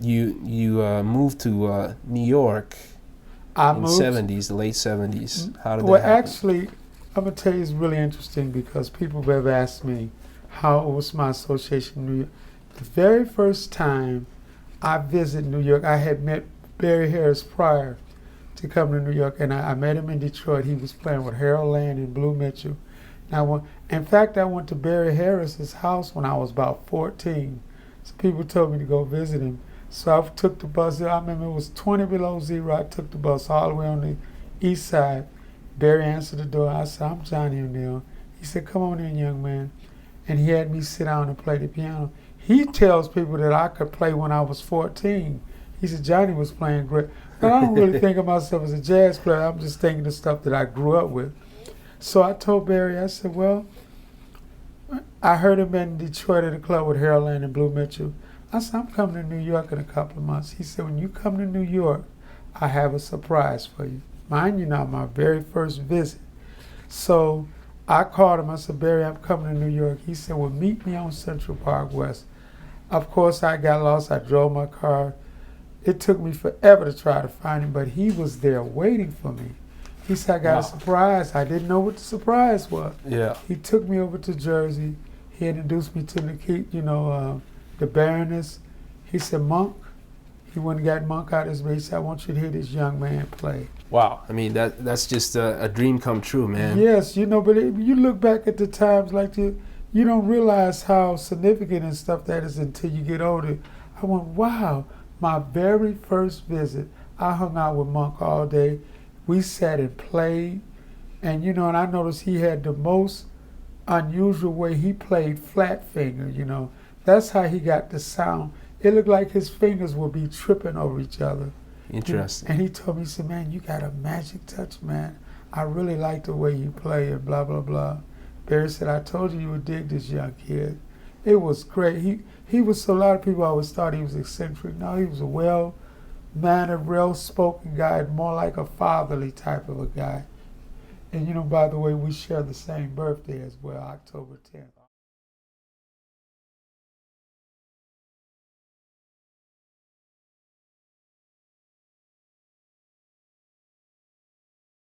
you moved to New York I in the moved. 70s, the late 70s. How did Well, that happen? actually, I'm gonna tell you it's really interesting because people have asked me how was my association with New York. The very first time I visited New York, I had met Barry Harris prior to coming to New York, and I met him in Detroit. He was playing with Harold Land and Blue Mitchell. And in fact, I went to Barry Harris's house when I was about 14. So people told me to go visit him. So I took the bus. I remember it was 20 below zero. I took the bus all the way on the east side. Barry answered the door. I said, "I'm Johnny O'Neill." He said, "Come on in, young man." And he had me sit down and play the piano. He tells people that I could play when I was 14. He said, "Johnny was playing great." But I don't really think of myself as a jazz player. I'm just thinking the stuff that I grew up with. So I told Barry, I said, "Well, I heard him in Detroit at a club with Harold Land and Blue Mitchell." I said, "I'm coming to New York in a couple of months." He said, "When you come to New York, I have a surprise for you." Mind you now, my very first visit. So I called him. I said, "Barry, I'm coming to New York." He said, "Well, meet me on Central Park West." Of course, I got lost. I drove my car. It took me forever to try to find him, but he was there waiting for me. He said, "I got a surprise." I didn't know what the surprise was. Yeah. He took me over to Jersey. He introduced me to the Baroness. He said, "Monk." He went and got Monk out of his bed. He said, "I want you to hear this young man play." Wow. I mean, that's just a dream come true, man. Yes, but you look back at the times like you don't realize how significant and stuff that is until you get older. I went, wow, my very first visit, I hung out with Monk all day. We sat and played. And I noticed he had the most unusual way he played flat finger, That's how he got the sound. It looked like his fingers would be tripping over each other. Interesting. And he told me, he said, "Man, you got a magic touch, man. I really like the way you play," and blah, blah, blah. Barry said, "I told you would dig this young kid." It was great. He was, so a lot of people always thought he was eccentric. No, he was a well-mannered, well-spoken guy, more like a fatherly type of a guy. And by the way, we share the same birthday as well, October 10th.